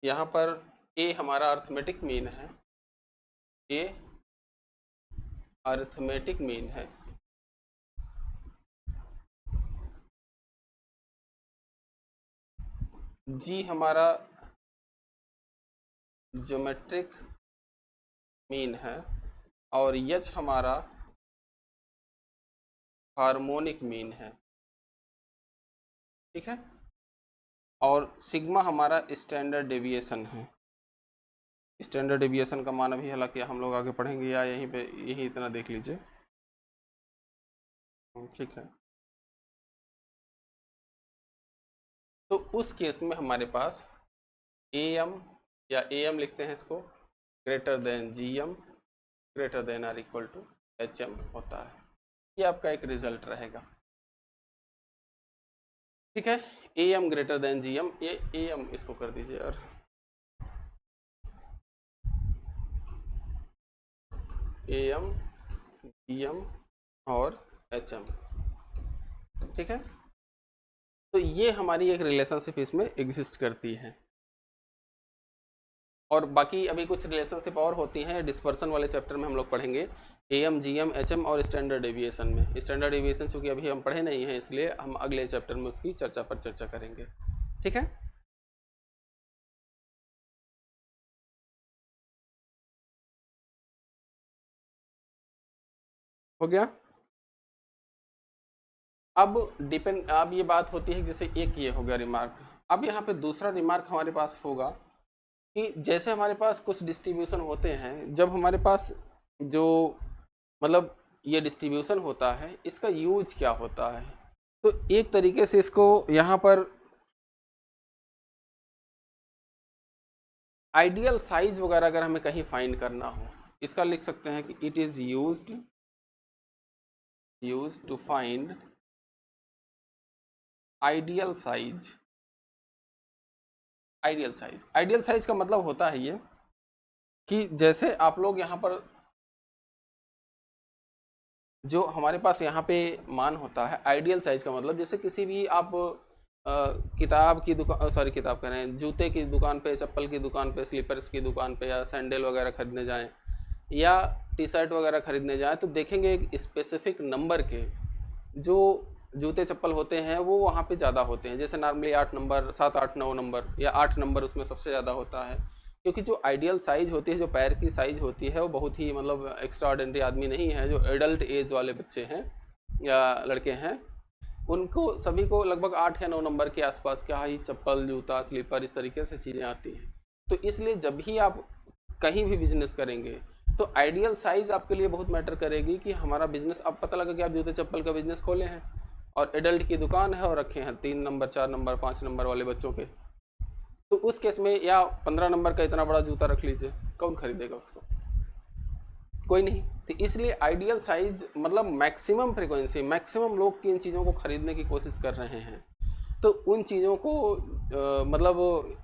Speaker 1: यहाँ पर ए हमारा अर्थमेटिक मीन है, ए अर्थमेटिक मीन है, जी हमारा ज्योमेट्रिक मीन है, और एच हमारा हार्मोनिक मीन है, ठीक है। और सिग्मा हमारा स्टैंडर्ड डेविएशन है। स्टैंडर्ड डेविएशन का मान अभी हालांकि हम लोग आगे पढ़ेंगे, या यहीं पे यही इतना देख लीजिए, ठीक है। तो उस केस में हमारे पास AM, या AM लिखते हैं इसको, greater than GM greater than or equal to HM होता है। ये आपका एक रिजल्ट रहेगा, ठीक है। AM ग्रेटर देन GM, ये AM इसको कर दीजिए, और AM GM और HM, ठीक है। तो ये हमारी एक रिलेशनशिप इसमें एग्जिस्ट करती है। और बाकी अभी कुछ रिलेशनशिप और होती हैं, डिस्पर्सन वाले चैप्टर में हम लोग पढ़ेंगे, AM GM HM और स्टैंडर्ड डेविएशन में। स्टैंडर्ड डेविएशन चूँकि अभी हम पढ़े नहीं हैं, इसलिए हम अगले चैप्टर में उसकी चर्चा पर चर्चा करेंगे, ठीक है। हो गया। अब ये बात होती है, जैसे एक ये हो गया रिमार्क। अब यहाँ पे दूसरा रिमार्क हमारे पास होगा कि जैसे हमारे पास कुछ डिस्ट्रीब्यूशन होते हैं, जब हमारे पास जो मतलब ये डिस्ट्रीब्यूशन होता है, इसका यूज क्या होता है। तो एक तरीके से इसको यहाँ पर आइडियल साइज वगैरह अगर हमें कहीं फाइंड करना हो, इसका लिख सकते हैं कि it is used to find ideal size. Ideal size का मतलब होता है ये कि जैसे आप लोग यहाँ पर जो हमारे पास यहाँ पे मान होता है, आइडियल साइज का मतलब जैसे किसी भी आप किताब की दुकान, सॉरी किताब कह रहे हैं, जूते की दुकान पे, चप्पल की दुकान पे, स्लीपर्स की दुकान पे, या सैंडल वगैरह खरीदने जाएं, या टी शर्ट वगैरह खरीदने जाएं, तो देखेंगे एक स्पेसिफिक नंबर के जो जूते चप्पल होते हैं वो वहाँ पे ज़्यादा होते हैं। जैसे नॉर्मली 8 नंबर, 7 8 9 नंबर, या 8 नंबर उसमें सबसे ज़्यादा होता है, क्योंकि जो आइडियल साइज होती है, जो पैर की साइज होती है, वो बहुत ही मतलब एक्स्ट्रा ऑर्डिनरी आदमी नहीं है, जो एडल्ट एज वाले बच्चे हैं या लड़के हैं, उनको सभी को लगभग 8 या 9 नंबर के आसपास क्या ही चप्पल, जूता, स्लीपर, इस तरीके से चीज़ें आती हैं। तो इसलिए जब भी आप कहीं भी बिजनेस करेंगे तो आइडियल साइज आपके लिए बहुत मैटर करेगी कि हमारा बिजनेस, अब पता लगा कि आप जूते चप्पल का बिजनेस खोले हैं और एडल्ट की दुकान है और रखे हैं 3 नंबर 4 नंबर 5 नंबर वाले बच्चों के, तो उस केस में या 15 नंबर का इतना बड़ा जूता रख लीजिए, कौन खरीदेगा उसको? कोई नहीं। तो इसलिए आइडियल साइज मतलब मैक्सिमम फ्रीक्वेंसी, मैक्सिमम लोग की इन चीज़ों को खरीदने की कोशिश कर रहे हैं, तो उन चीज़ों को मतलब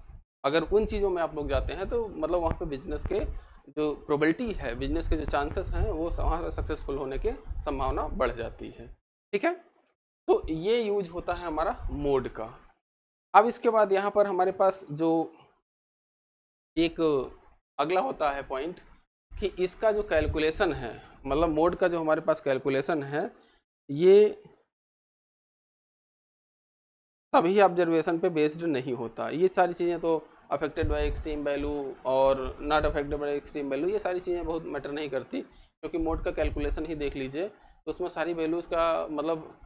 Speaker 1: अगर उन चीज़ों में आप लोग जाते हैं तो मतलब वहाँ पे बिजनेस के जो प्रोबेबिलिटी है, बिजनेस के जो चांसेस हैं वो वहाँ पे सक्सेसफुल होने की संभावना बढ़ जाती है। ठीक है, तो ये यूज होता है हमारा मोड का। अब इसके बाद यहाँ पर हमारे पास जो एक अगला होता है पॉइंट कि इसका जो कैलकुलेशन है, मतलब मोड का जो हमारे पास कैलकुलेशन है, ये सभी ऑब्जर्वेशन पे बेस्ड नहीं होता। ये सारी चीज़ें तो अफेक्टेड बाय एक्सट्रीम वैल्यू और not affected by extreme value, ये सारी चीज़ें बहुत मैटर नहीं करती, क्योंकि मोड का कैलकुलेशन ही देख लीजिए तो उसमें सारी वैल्यूज़ का मतलब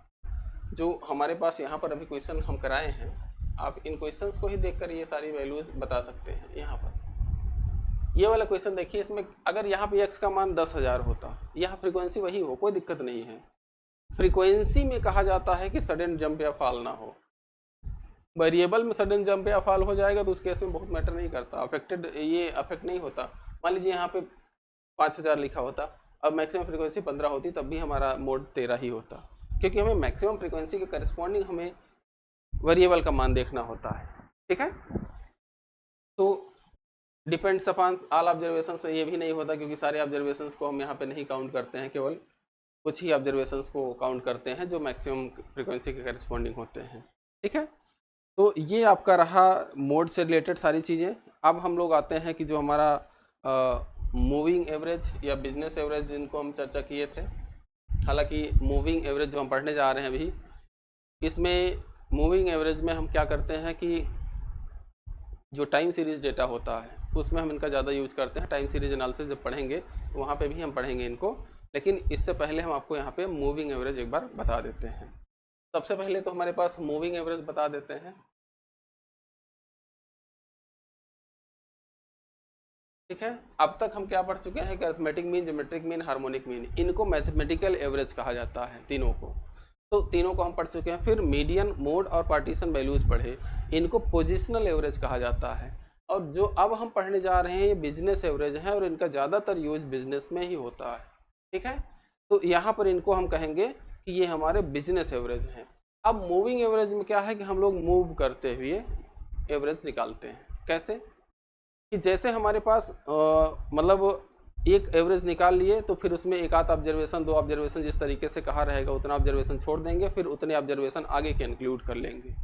Speaker 1: जो हमारे पास यहाँ पर अभी क्वेश्चन हम कराए हैं, आप इन क्वेश्चंस को ही देखकर ये सारी वैल्यूज़ बता सकते हैं। यहाँ पर ये वाला क्वेश्चन देखिए, इसमें अगर यहाँ पे x का मान 10,000 होता, यहाँ फ्रीक्वेंसी वही हो, कोई दिक्कत नहीं है। फ्रीक्वेंसी में कहा जाता है कि सडन जंप या फॉल ना हो। वेरिएबल में सडन जंप या फॉल हो जाएगा तो उस केस में बहुत मैटर नहीं करता, अफेक्टेड ये अफेक्ट नहीं होता। मान लीजिए यहाँ पे 5,000 लिखा होता, अब मैक्सिमम फ्रीक्वेंसी 15 होती, तब भी हमारा मोड 13 ही होता, क्योंकि हमें मैक्सिमम फ्रीक्वेंसी के करस्पॉन्डिंग हमें वेरिएबल का मान देखना होता है। ठीक है, तो डिपेंड्स अपॉन ऑल ऑब्जर्वेशन से ये भी नहीं होता, क्योंकि सारे ऑब्जर्वेशंस को हम यहाँ पे नहीं काउंट करते हैं, केवल कुछ ही ऑब्जर्वेशंस को काउंट करते हैं जो मैक्सिमम फ्रीक्वेंसी के करस्पॉन्डिंग होते हैं। ठीक है, तो ये आपका रहा मोड से रिलेटेड सारी चीज़ें। अब हम लोग आते हैं कि जो हमारा मूविंग एवरेज या बिजनेस एवरेज जिनको हम चर्चा किए थे, हालांकि मूविंग एवरेज जो हम पढ़ने जा रहे हैं अभी, इसमें मूविंग एवरेज में हम क्या करते हैं कि जो टाइम सीरीज डेटा होता है उसमें हम इनका ज़्यादा यूज करते हैं। टाइम सीरीज एनालिसिस जब पढ़ेंगे तो वहाँ पे भी हम पढ़ेंगे इनको, लेकिन इससे पहले हम आपको यहाँ पे मूविंग एवरेज एक बार बता देते हैं। सबसे पहले तो हमारे पास मूविंग एवरेज बता देते हैं। ठीक है, अब तक हम क्या पढ़ चुके हैं कि arithmetic mean, geometric mean, harmonic mean, इनको मैथमेटिकल एवरेज कहा जाता है तीनों को, तो तीनों को हम पढ़ चुके हैं। फिर मीडियन, मोड और पार्टीशन वैल्यूज पढ़े, इनको पोजिशनल एवरेज कहा जाता है। और जो अब हम पढ़ने जा रहे हैं ये बिजनेस एवरेज है और इनका ज़्यादातर यूज बिजनेस में ही होता है। ठीक है, तो यहाँ पर इनको हम कहेंगे कि ये हमारे बिजनेस एवरेज हैं। अब मूविंग एवरेज में क्या है कि हम लोग मूव करते हुए एवरेज निकालते हैं। कैसे कि जैसे हमारे पास मतलब एक एवरेज निकाल लिए तो फिर उसमें एक आध ऑब्जर्वेशन, 2 ऑब्जर्वेशन जिस तरीके से कहा रहेगा उतना ऑब्जर्वेशन छोड़ देंगे, फिर उतने ऑब्जर्वेशन आगे के इंक्लूड कर लेंगे।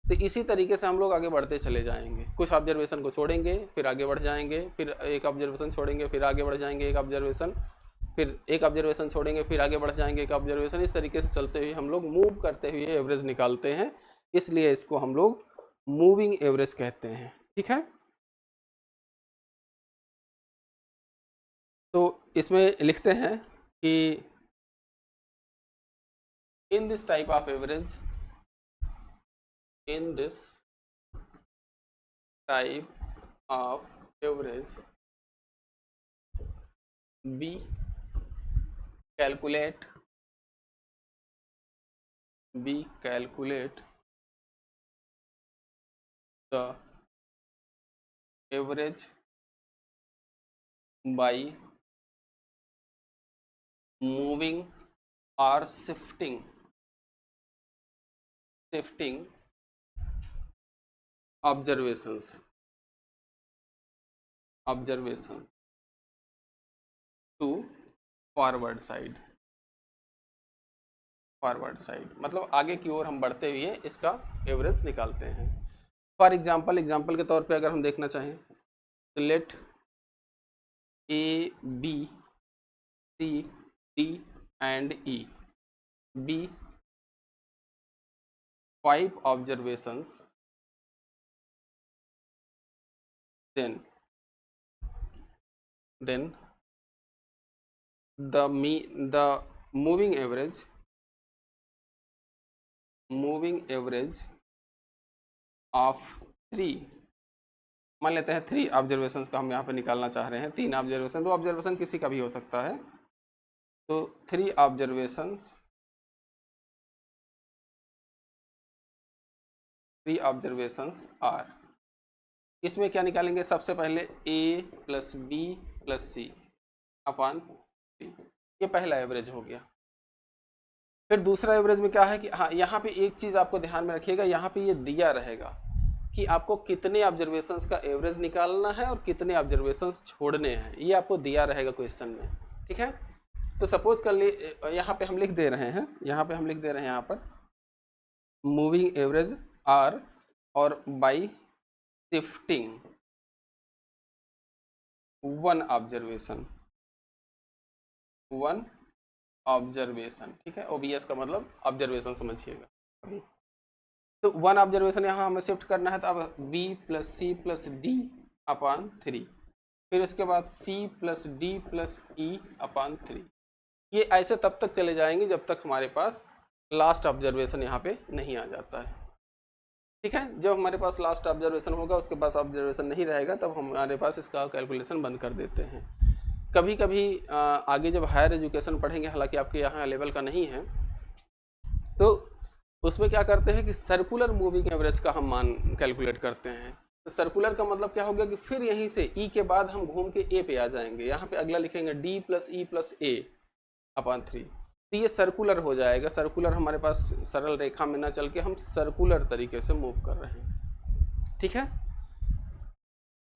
Speaker 1: तो इसी तरीके से हम लोग आगे बढ़ते चले जाएंगे, कुछ ऑब्जर्वेशन को छोड़ेंगे फिर आगे बढ़ जाएंगे, फिर एक ऑब्जर्वेशन छोड़ेंगे फिर आगे बढ़ जाएंगे, एक ऑब्जर्वेशन, फिर एक ऑब्जर्वेशन छोड़ेंगे फिर आगे बढ़ जाएंगे, एक ऑब्जर्वेशन, इस तरीके से चलते हुए हम लोग मूव करते हुए एवरेज निकालते हैं, इसलिए इसको हम लोग मूविंग एवरेज कहते हैं। ठीक है, तो इसमें लिखते हैं कि in this type of average, in this type of average we calculate the average by moving or shifting observations to forward side, मतलब आगे की ओर हम बढ़ते हुए इसका एवरेज निकालते हैं। फॉर एग्जाम्पल के तौर पे अगर हम देखना चाहें तो let A B C D and E be 5 observations, then the moving average of 3 मान लेते हैं 3 ऑब्जर्वेशन का हम यहाँ पे निकालना चाह रहे हैं, 3 ऑब्जर्वेशन, 2 ऑब्जर्वेशन किसी का भी हो सकता है। तो 3 ऑब्जर्वेशंस आर, इसमें क्या निकालेंगे, सबसे पहले a plus B plus C upon 3, ये पहला एवरेज हो गया। फिर दूसरा एवरेज में क्या है कि हाँ, यहाँ पे एक चीज़ आपको ध्यान में रखिएगा, यहाँ पे ये दिया रहेगा कि आपको कितने ऑब्जर्वेशंस का एवरेज निकालना है और कितने ऑब्जर्वेशंस छोड़ने हैं, ये आपको दिया रहेगा क्वेश्चन में, ठीक है। तो सपोज कर लिए यहाँ पे हम लिख दे रहे हैं, यहाँ पर मूविंग एवरेज आर और बाई शिफ्टिंग 1 ऑब्जर्वेशन, ठीक है। ओबीएस का मतलब ऑब्जर्वेशन समझिएगा अभी। तो 1 ऑब्जर्वेशन यहाँ हमें शिफ्ट करना है, तो अब b plus C plus D upon 3, फिर उसके बाद c plus D plus E upon 3। ये ऐसे तब तक चले जाएंगे जब तक हमारे पास लास्ट ऑब्जर्वेशन यहाँ पे नहीं आ जाता है, ठीक है। जब हमारे पास लास्ट ऑब्जर्वेशन होगा, उसके पास ऑब्जर्वेशन नहीं रहेगा, तब हमारे पास इसका कैलकुलेशन बंद कर देते हैं। कभी कभी आगे जब हायर एजुकेशन पढ़ेंगे, हालांकि आपके यहाँ लेवल का नहीं है, तो उसमें क्या करते हैं कि सर्कुलर मूविंग एवरेज का हम मान कैलकुलेट करते हैं। तो सर्कुलर का मतलब क्या हो गया कि फिर यहीं से ई के बाद हम घूम के ए पे आ जाएंगे, यहाँ पे अगला लिखेंगे डी प्लस ई प्लस ए अपॉन 3, तो ये सर्कुलर हो जाएगा। सर्कुलर हमारे पास सरल रेखा में ना चल के हम सर्कुलर तरीके से मूव कर रहे हैं, ठीक है।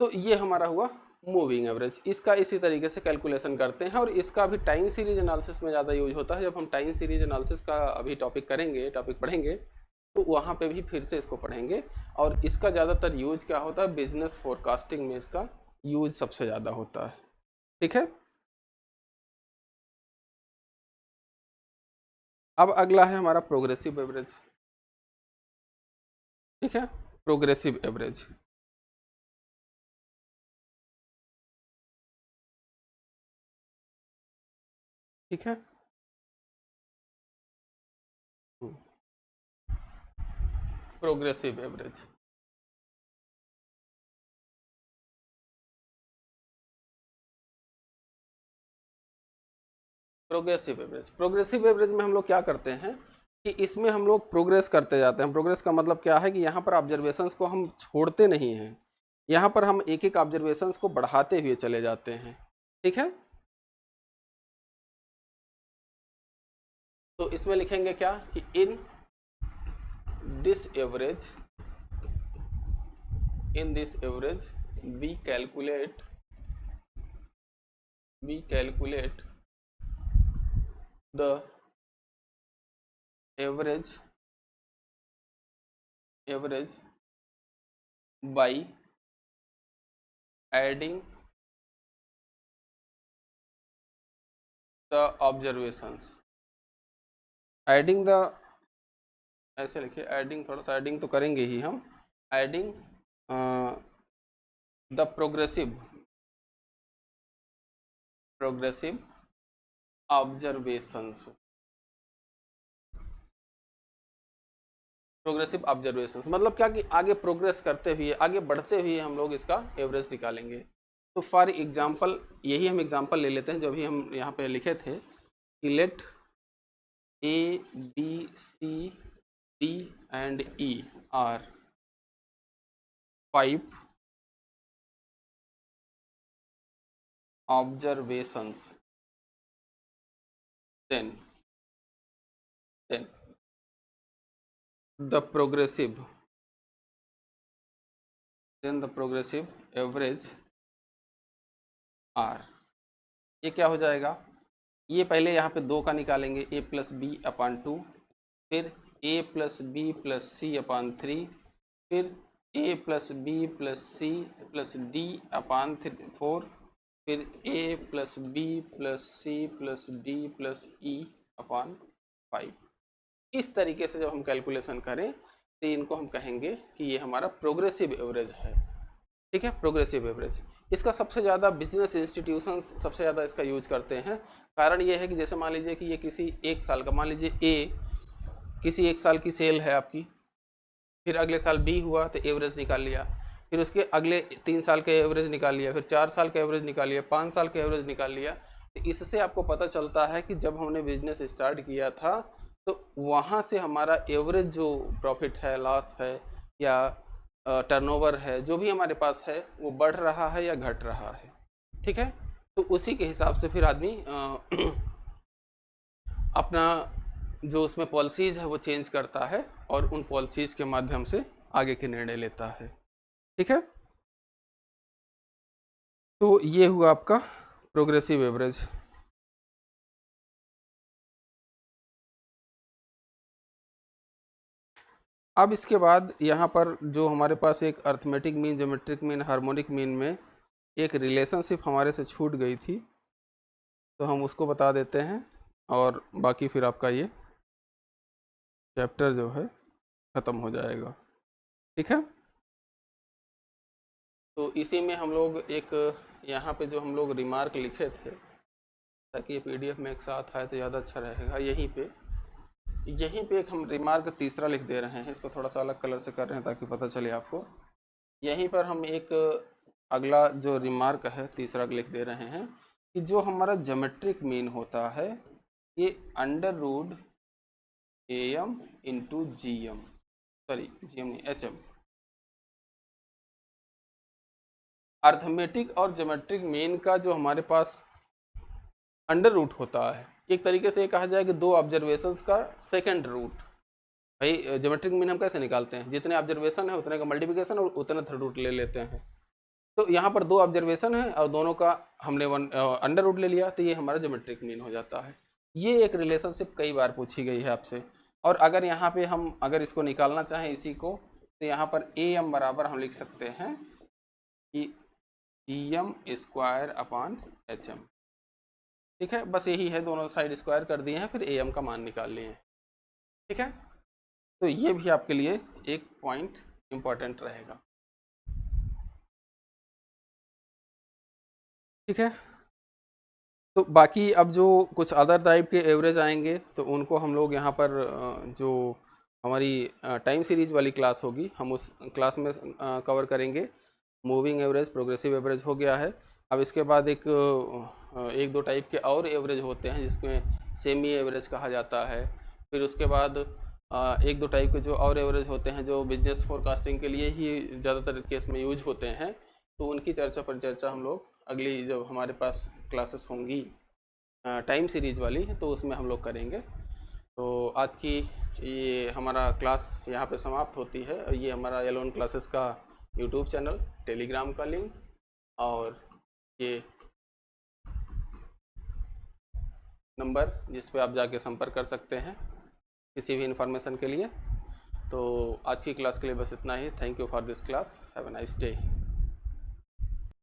Speaker 1: तो ये हमारा हुआ मूविंग एवरेज, इसका इसी तरीके से कैलकुलेशन करते हैं। और इसका भी टाइम सीरीज एनालिसिस में ज़्यादा यूज होता है। जब हम टाइम सीरीज एनालिसिस का अभी टॉपिक पढ़ेंगे, तो वहाँ पे भी फिर से इसको पढ़ेंगे। और इसका ज़्यादातर यूज क्या होता है, बिजनेस फोरकास्टिंग में इसका यूज सबसे ज़्यादा होता है, ठीक है। अब अगला है हमारा प्रोग्रेसिव एवरेज, ठीक है। प्रोग्रेसिव एवरेज, ठीक है। प्रोग्रेसिव एवरेज, प्रोग्रेसिव एवरेज में हम लोग क्या करते हैं कि इसमें हम लोग प्रोग्रेस करते जाते हैं। प्रोग्रेस का मतलब क्या है कि यहाँ पर ऑब्जर्वेशंस को हम छोड़ते नहीं हैं, यहाँ पर हम एक एक ऑब्जर्वेशंस को बढ़ाते हुए चले जाते हैं, ठीक है। तो इसमें लिखेंगे क्या कि in this average we calculate the average by adding the observations, ऐसे लिखिए एडिंग, थोड़ा सा एडिंग तो करेंगे ही हम, एडिंग द प्रोग्रेसिव ऑब्जर्वेशंस, मतलब क्या कि आगे प्रोग्रेस करते हुए, आगे बढ़ते हुए हम लोग इसका एवरेज निकालेंगे। तो फॉर एग्जांपल, यही हम एग्जांपल ले लेते हैं जो भी हम यहाँ पे लिखे थे कि let A B C D and E are 5 observations, then the progressive average R, ये क्या हो जाएगा, ये पहले यहाँ पे 2 का निकालेंगे, a प्लस बी अपॉन 2, फिर a plus B plus C upon 3, फिर a plus B plus C plus D upon 4, फिर a plus B plus C plus D plus E upon 5। इस तरीके से जब हम कैलकुलेशन करें तो इनको हम कहेंगे कि ये हमारा प्रोग्रेसिव एवरेज है, ठीक है। प्रोग्रेसिव एवरेज, इसका सबसे ज़्यादा बिजनेस इंस्टीट्यूशन सबसे ज़्यादा इसका यूज करते हैं। कारण ये है कि जैसे मान लीजिए कि ये किसी एक साल का, मान लीजिए ए किसी एक साल की सेल है आपकी, फिर अगले साल बी हुआ तो एवरेज निकाल लिया, फिर उसके अगले 3 साल का एवरेज निकाल लिया, फिर 4 साल का एवरेज निकाल लिया, 5 साल का एवरेज निकाल लिया। तो इससे आपको पता चलता है कि जब हमने बिजनेस स्टार्ट किया था तो वहाँ से हमारा एवरेज जो प्रॉफिट है, लॉस है या टर्नओवर है, जो भी हमारे पास है वो बढ़ रहा है या घट रहा है। ठीक है, तो उसी के हिसाब से फिर आदमी अपना जो उसमें पॉलिसीज़ है वो चेंज करता है और उन पॉलिसीज़ के माध्यम से आगे के निर्णय लेता है। ठीक है, तो ये हुआ आपका प्रोग्रेसिव एवरेज। अब इसके बाद यहाँ पर जो हमारे पास एक arithmetic mean, geometric mean, harmonic mean में एक रिलेशनशिप हमारे से छूट गई थी, तो हम उसको बता देते हैं और बाकी फिर आपका ये चैप्टर जो है ख़त्म हो जाएगा। ठीक है, तो इसी में हम लोग एक यहाँ पे जो हम लोग रिमार्क लिखे थे, ताकि ये पीडीएफ में एक साथ आए तो ज़्यादा अच्छा रहेगा, यहीं पे एक हम रिमार्क तीसरा लिख दे रहे हैं। इसको थोड़ा सा अलग कलर से कर रहे हैं ताकि पता चले आपको। यहीं पर हम एक अगला जो रिमार्क है तीसरा लिख दे रहे हैं कि जो हमारा ज्योमेट्रिक मीन होता है ये under root AM into GM, sorry GM नहीं HM। अर्थमेटिक और ज्योमेट्रिक मीन का जो हमारे पास अंडर रूट होता है, एक तरीके से ये कहा जाए कि दो ऑब्जर्वेशंस का सेकंड रूट। भाई ज्योमेट्रिक मीन हम कैसे निकालते हैं, जितने ऑब्जर्वेशन है उतने का मल्टीप्लिकेशन और उतना थर्ड रूट ले लेते हैं। तो यहाँ पर दो ऑब्जर्वेशन है और दोनों का हमने अंडर रूट ले लिया, तो ये हमारा ज्योमेट्रिक मीन हो जाता है। ये एक रिलेशनशिप कई बार पूछी गई है आपसे। और अगर यहाँ पे हम अगर इसको निकालना चाहें इसी को, तो यहाँ पर AM बराबर हम लिख सकते हैं कि GM स्क्वायर अपॉन HM। ठीक है, बस यही है, दोनों साइड स्क्वायर कर दिए हैं, फिर AM का मान निकाल लिए हैं। ठीक है, तो ये भी आपके लिए एक पॉइंट इम्पॉर्टेंट रहेगा। ठीक है, तो बाकी अब जो कुछ अदर टाइप के एवरेज आएंगे तो उनको हम लोग यहाँ पर जो हमारी टाइम सीरीज वाली क्लास होगी हम उस क्लास में कवर करेंगे। मूविंग एवरेज, प्रोग्रेसिव एवरेज हो गया है। अब इसके बाद एक दो टाइप के और एवरेज होते हैं जिसमें सेमी एवरेज कहा जाता है। फिर उसके बाद एक दो टाइप के जो और एवरेज होते हैं जो बिजनेस फोरकास्टिंग के लिए ही ज़्यादातर केस में यूज होते हैं, तो उनकी चर्चा हम लोग अगली जब हमारे पास क्लासेस होंगी टाइम सीरीज वाली, तो उसमें हम लोग करेंगे। तो आज की ये हमारा क्लास यहाँ पे समाप्त होती है। ये हमारा एलोन क्लासेस का यूट्यूब चैनल, टेलीग्राम का लिंक और ये नंबर जिस पे आप जाके संपर्क कर सकते हैं किसी भी इंफॉर्मेशन के लिए। तो आज की क्लास के लिए बस इतना ही। Thank you for this class, have a nice day.